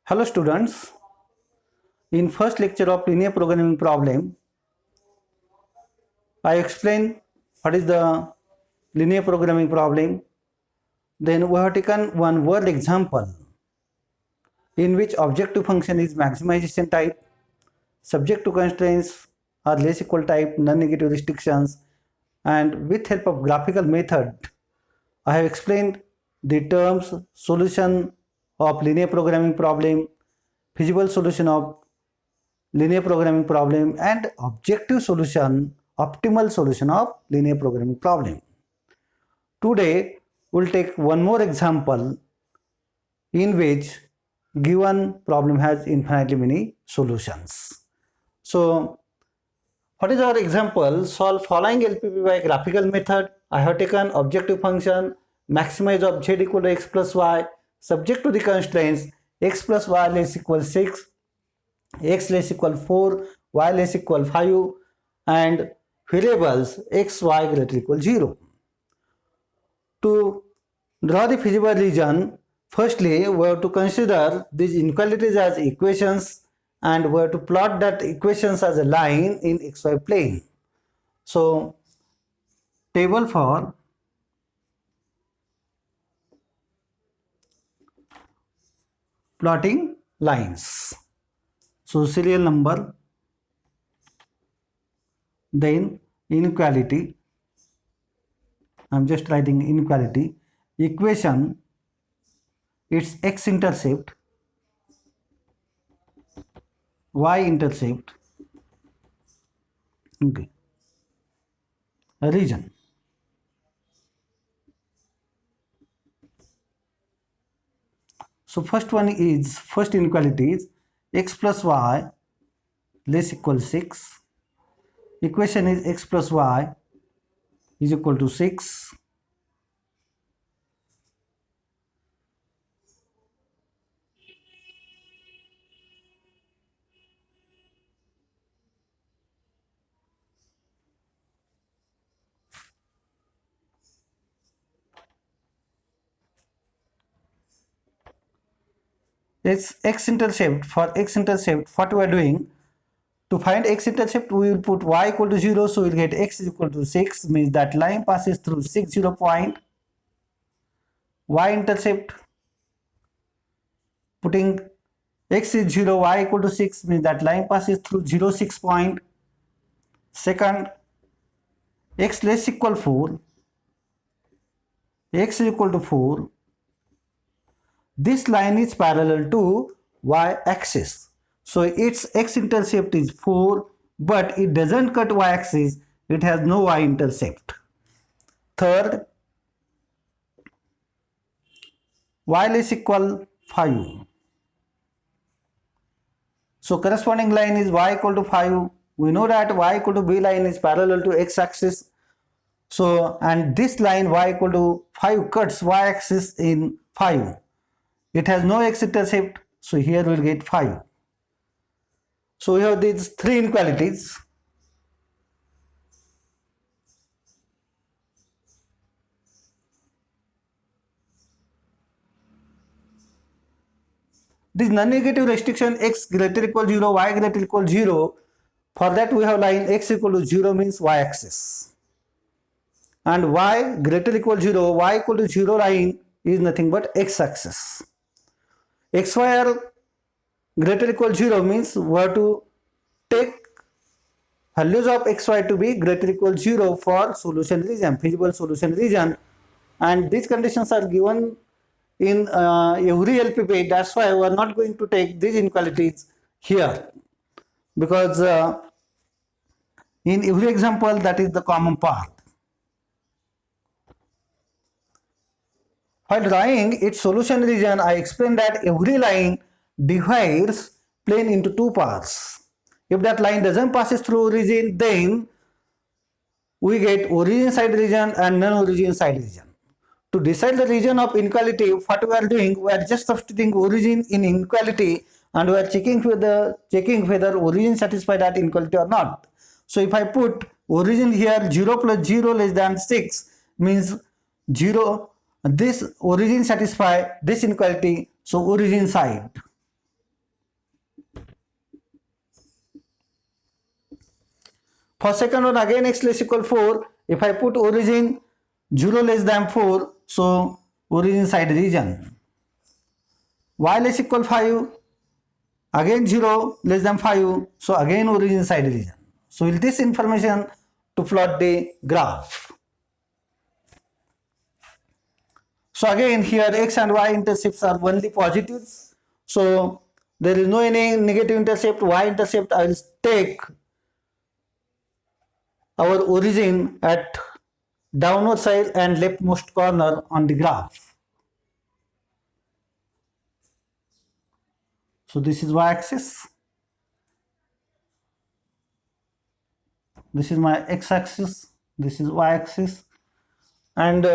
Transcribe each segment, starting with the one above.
Hello students, in first lecture of linear programming problem, I explained what is the linear programming problem. Then we have taken one word example in which objective function is maximization type, subject to constraints are less equal type, non-negative restrictions, and with help of graphical method, I have explained the terms solution of linear programming problem, feasible solution of linear programming problem, and objective solution, optimal solution of linear programming problem. Today we'll take one more example in which given problem has infinitely many solutions. So what is our example? Solve following LPP by graphical method. I have taken objective function maximize of z equal to x plus y subject to the constraints x plus y less equal 6, x less equal 4, y less equal 5, and variables x, y greater equal 0. To draw the feasible region, firstly we have to consider these inequalities as equations and we have to plot that equations as a line in xy plane. So table for plotting lines. So serial number, then inequality, I'm just writing inequality, equation, its x-intercept, y-intercept, okay, a region. So first inequality is x plus y less equal 6. Equation is x plus y is equal to 6. It's x-intercept. For x-intercept, what we are doing, to find x-intercept, we will put y equal to 0, so we will get x is equal to 6, means that line passes through 6, 0 point. Y-intercept, putting x is 0, y equal to 6, means that line passes through 0, 6 point. Second, x less equal 4, x is equal to 4. This line is parallel to y-axis. So its x-intercept is 4, but it doesn't cut y-axis. It has no y-intercept. Third, y less equal 5. So corresponding line is y equal to 5. We know that y equal to b line is parallel to x-axis. So, and this line y equal to 5 cuts y-axis in 5. It has no x-intercept, so here we will get 5. So we have these three inequalities. This non-negative restriction x greater equal 0, y greater equal 0. For that we have line x equal to 0 means y-axis. And y greater equal 0, y equal to 0 line is nothing but x-axis. Xy are greater equal 0 means we have to take values of xy to be greater equal 0 for solution region, feasible solution region, and these conditions are given in every LPP. That's why we are not going to take these inequalities here, because in every example that is the common part. While drawing its solution region, I explained that every line divides plane into two parts. If that line doesn't passes through origin, then we get origin side region and non-origin side region. To decide the region of inequality, what we are doing, we are just substituting origin in inequality and we are checking whether origin satisfy that inequality or not. So if I put origin here 0 plus 0 less than 6 means 0, this origin satisfy this inequality, so origin side. For second one, again x less equal 4. If I put origin 0 less than 4, so origin side region. Y less equal 5, again 0 less than 5, so again origin side region. So with this information to plot the graph. So again here x and y intercepts are only positives. So there is no any negative intercept, y intercept. I will take our origin at downward side and leftmost corner on the graph. So this is y-axis. This is my x-axis. This is y-axis. And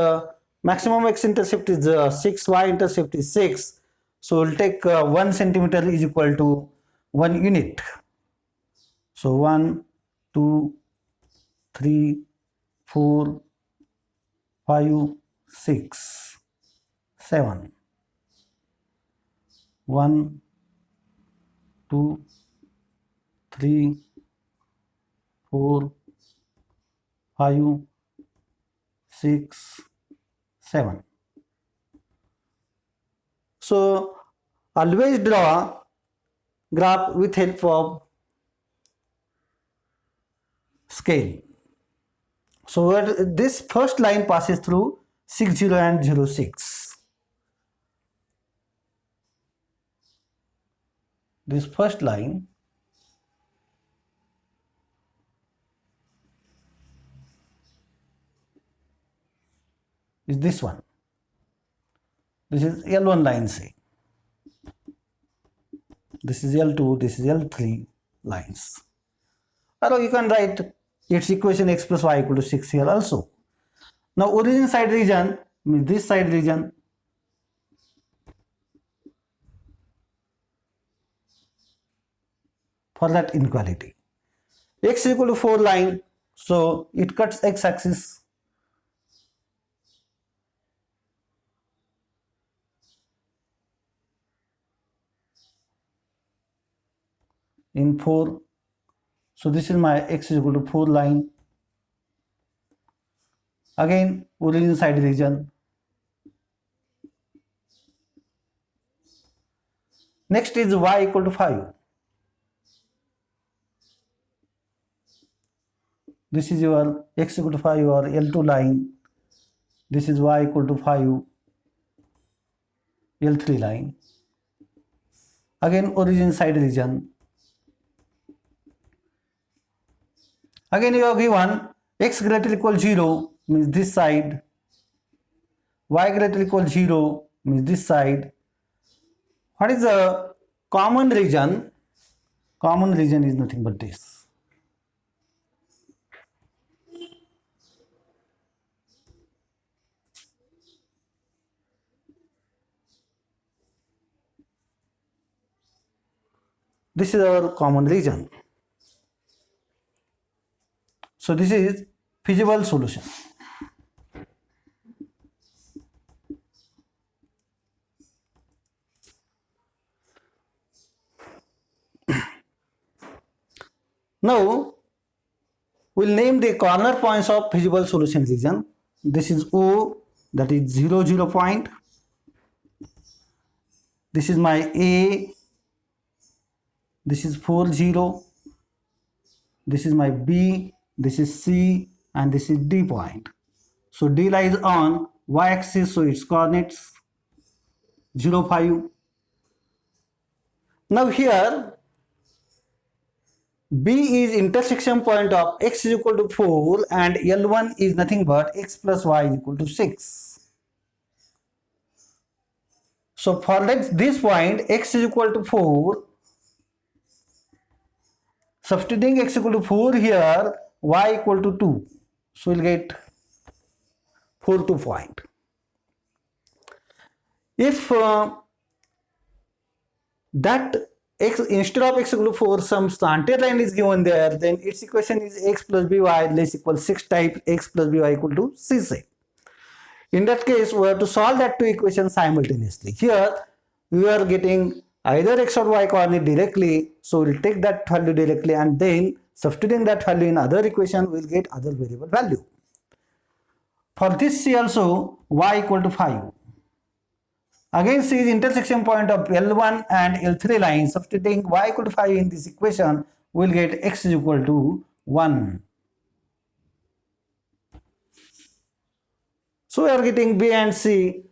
maximum x-intercept is 6, y-intercept is 6. So we'll take 1 centimeter is equal to 1 unit. So 1, 2, 3, 4, 5, 6, 7. 1, 2, 3, 4, 5, 6, 7. So always draw graph with help of scale. So this first line passes through 60 and 06. This first line is this one. This is L1 line, say. This is L2, this is L3 lines. Or you can write its equation x plus y equal to 6 here also. Now origin side region means this side region. For that inequality. X equal to 4 line, so it cuts x-axis. In 4, so this is my x is equal to 4 line. Again origin side region. Next is y equal to 5. This is your x equal to 5 or L2 line. This is y equal to 5, L3 line. Again origin side region. Again you have given x greater equal 0 means this side, y greater equal 0 means this side. What is the common region? Common region is nothing but this. This is our common region. So this is feasible solution. Now we'll name the corner points of feasible solution region. This is O, that is 0, 0 point. This is my A. This is 4, 0. This is my B. This is C, and this is D point. So D lies on y-axis, so its coordinates 0, 5. Now here B is intersection point of x is equal to 4 and L1 is nothing but x plus y is equal to 6. So for this point x is equal to 4, substituting x equal to 4 here, y equal to 2. So we'll get 4, 2 point. If that x instead of x equal to 4 some slanted line is given there, then its equation is x plus by less equal 6 type x plus by equal to c say. In that case we have to solve that two equations simultaneously. Here we are getting either x or y coordinate directly, so we'll take that value directly and then Substituting that value in other equation, we'll get other variable value. For this C also, y equal to 5. Again, C is intersection point of L1 and L3 lines. Substituting y equal to 5 in this equation, we'll get x is equal to 1. So we are getting B and C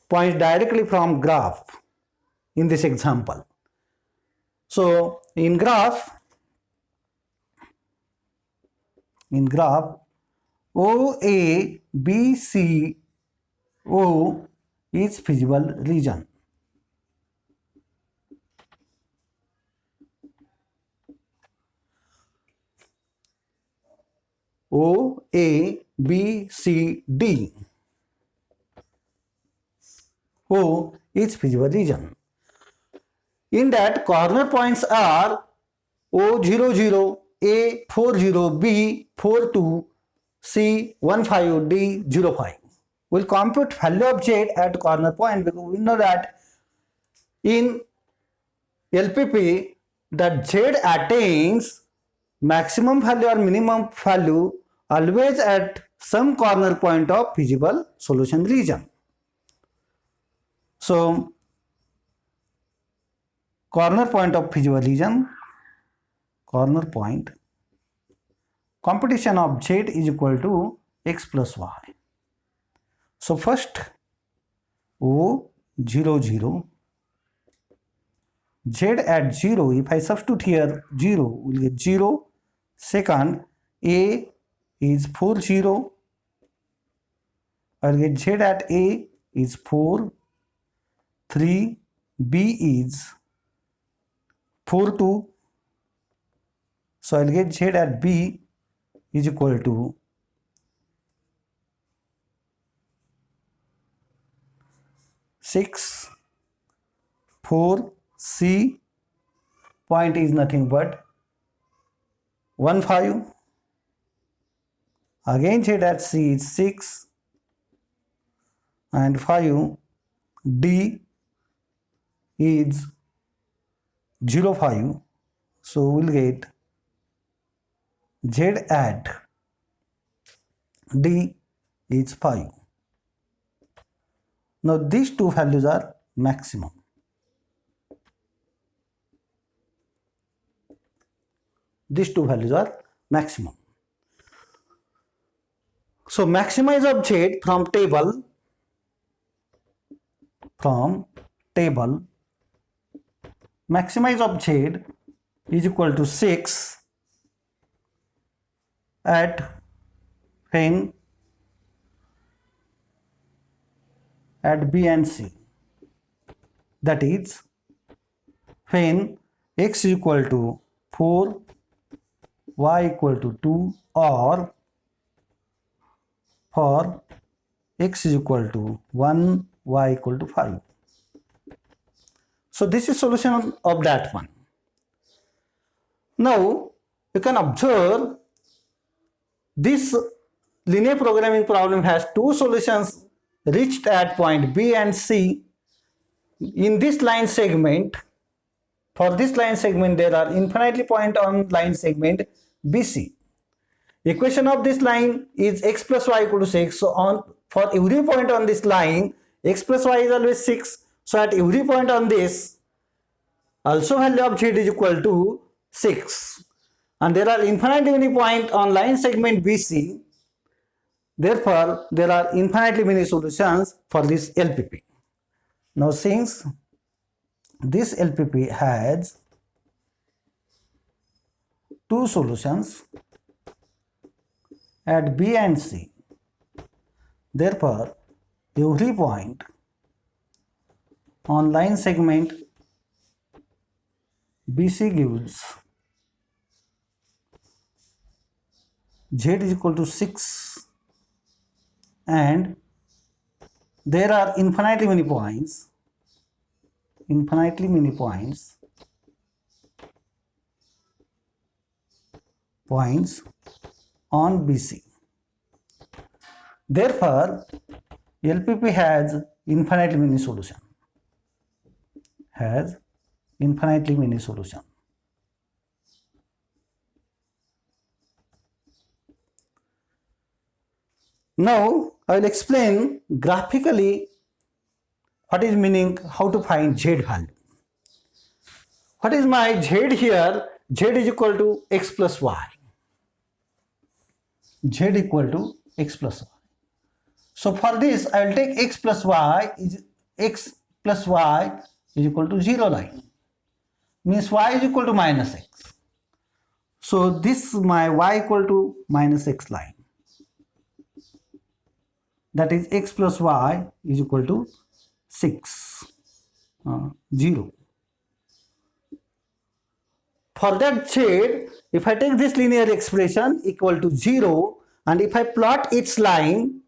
points directly from graph in this example. So in graph OA, B, C, O is feasible region. O, A, B, C, D. O is feasible region. In that, corner points are O00, A40, B42, C15, D05. We'll compute value of Z at corner point because we know that in LPP that Z attains maximum value or minimum value always at some corner point of feasible solution region. So corner point of feasible region, corner point, computation of Z is equal to x plus y. So first O00, Z at 0, if I substitute here 0, we'll get 0. Second, A is 40, I'll get Z at A is 4. 3, B is 42, so I'll get Z at B is equal to 6, 4, C point is nothing but 1, 5. Again Z at C is 6 and 5. D is 0.5. So we'll get Z at D is 5. Now these two values are maximum. These two values are maximum. So maximize of Z from table. Maximize of Z is equal to 6 at when at B and C, that is when x is equal to 4, y equal to 2, or for x is equal to 1, y equal to 5. So this is solution of that one. Now you can observe this linear programming problem has two solutions reached at point B and C. In this line segment, for this line segment there are infinitely points on line segment BC. Equation of this line is x plus y equal to 6. So for every point on this line, x plus y is always 6. So at every point on this, also value of Z is equal to 6. And there are infinitely many points on line segment BC. Therefore, there are infinitely many solutions for this LPP. Now, since this LPP has two solutions at B and C, therefore, every point on line segment BC gives Z is equal to 6, and there are infinitely many points on BC. Therefore, LPP has infinitely many solutions. Now I will explain graphically what is meaning, how to find z value. What is my z here? Z is equal to x plus y. Z equal to x plus y. So for this I will take x plus y is equal to 0 line. Means y is equal to minus x. So this my y equal to minus x line. That is x plus y is equal to 6, 0. For that z, if I take this linear expression equal to 0 and if I plot its line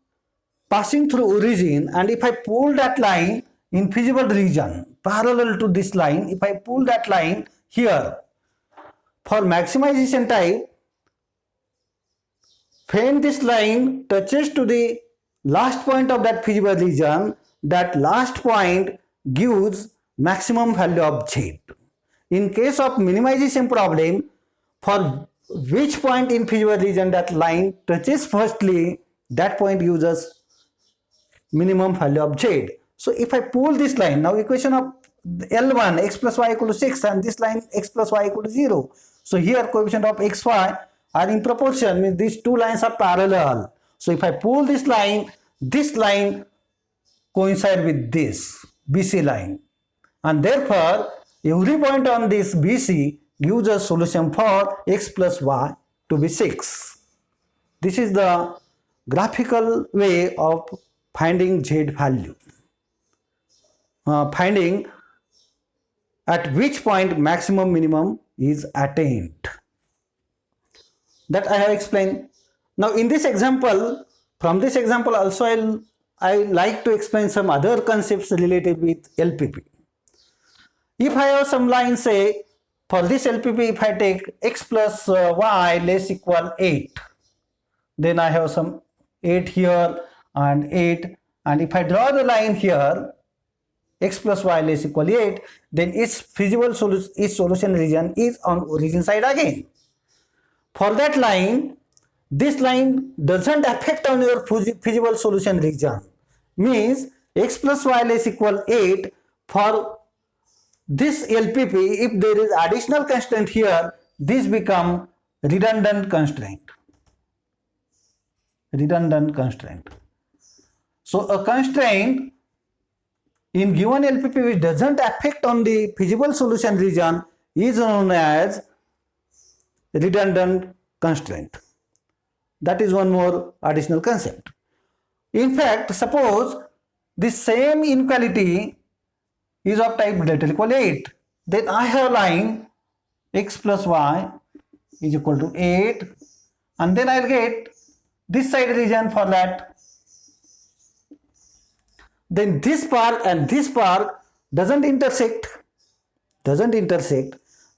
passing through origin and if I pull that line in feasible region parallel to this line, if I pull that line here for maximization type, when this line touches to the last point of that feasible region, that last point gives maximum value of z. In case of minimization problem, for which point in feasible region that line touches firstly, that point gives us minimum value of z. So if I pull this line, now equation of L1 x plus y equal to 6 and this line x plus y equal to 0. So here coefficient of x, y are in proportion, means these two lines are parallel. So if I pull this line coincide with this BC line, and therefore every point on this BC gives a solution for x plus y to be 6. This is the graphical way of finding z value, finding at which point maximum minimum is attained. That I have explained. Now in this example, from this example also I like to explain some other concepts related with LPP. If I have some line, say for this LPP, if I take x plus y less equal 8, then I have some 8 here and 8, and if I draw the line here x plus y less equal 8, then its feasible solution region is on origin side again. For that line, this line doesn't affect on your feasible solution region. Means x plus y less equal 8 for this LPP, if there is additional constraint here, this become redundant constraint. Redundant constraint. So a constraint in given LPP which doesn't affect on the feasible solution region is known as redundant constraint. That is one more additional concept. In fact, suppose this same inequality is of type greater equal 8. Then I have line x plus y is equal to 8, and then I will get this side region for that. Then this part and this part doesn't intersect.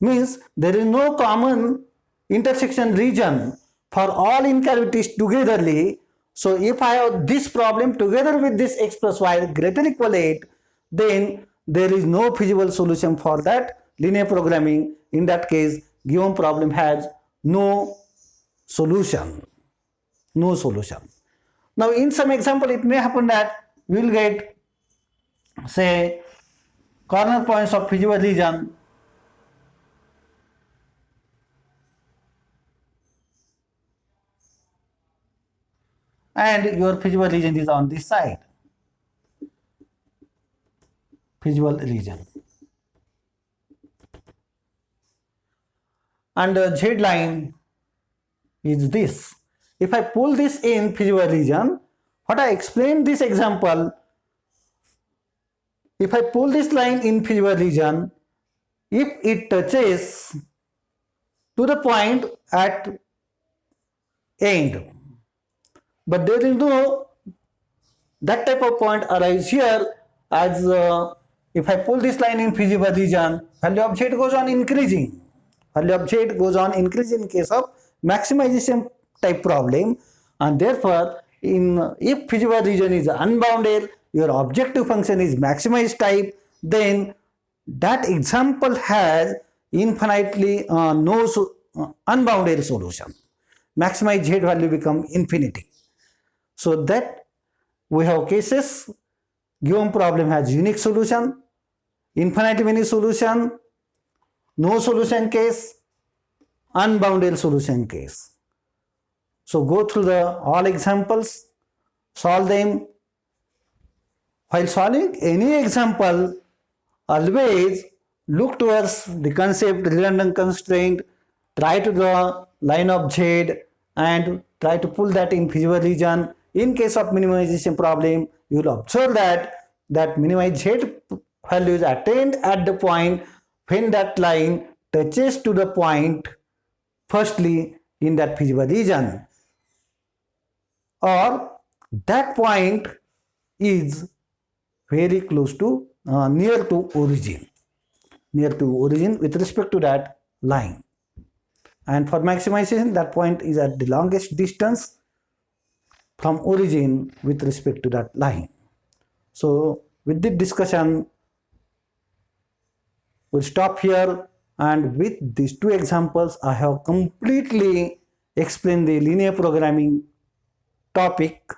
Means there is no common intersection region for all incavities togetherly. So if I have this problem together with this x plus y greater equal 8, then there is no feasible solution for that linear programming. In that case, given problem has no solution. No solution. Now in some example, it may happen that we will get, say, corner points of feasible region and your feasible region is on this side. Feasible region. And the z line is this. If I pull this in feasible region, what I explained this example, if I pull this line in feasible region, if it touches to the point at end, but there is no that type of point arise here, as if I pull this line in feasible region, value of z goes on increasing. Value of z goes on increasing in case of maximization type problem, and therefore if feasible region is unbounded, your objective function is maximized type, then that example has infinitely unbounded solution. Maximized z value become infinity. So that we have cases, given problem has unique solution, infinite many solution, no solution case, unbounded solution case. So go through the all examples, solve them. While solving any example, always look towards the concept redundant constraint, try to draw line of Z and try to pull that in feasible region. In case of minimization problem, you will observe that minimized Z value is attained at the point when that line touches to the point firstly in that feasible region, or that point is very close to near to origin with respect to that line. And for maximization, that point is at the longest distance from origin with respect to that line. So with this discussion, we'll stop here, and with these two examples I have completely explained the linear programming topic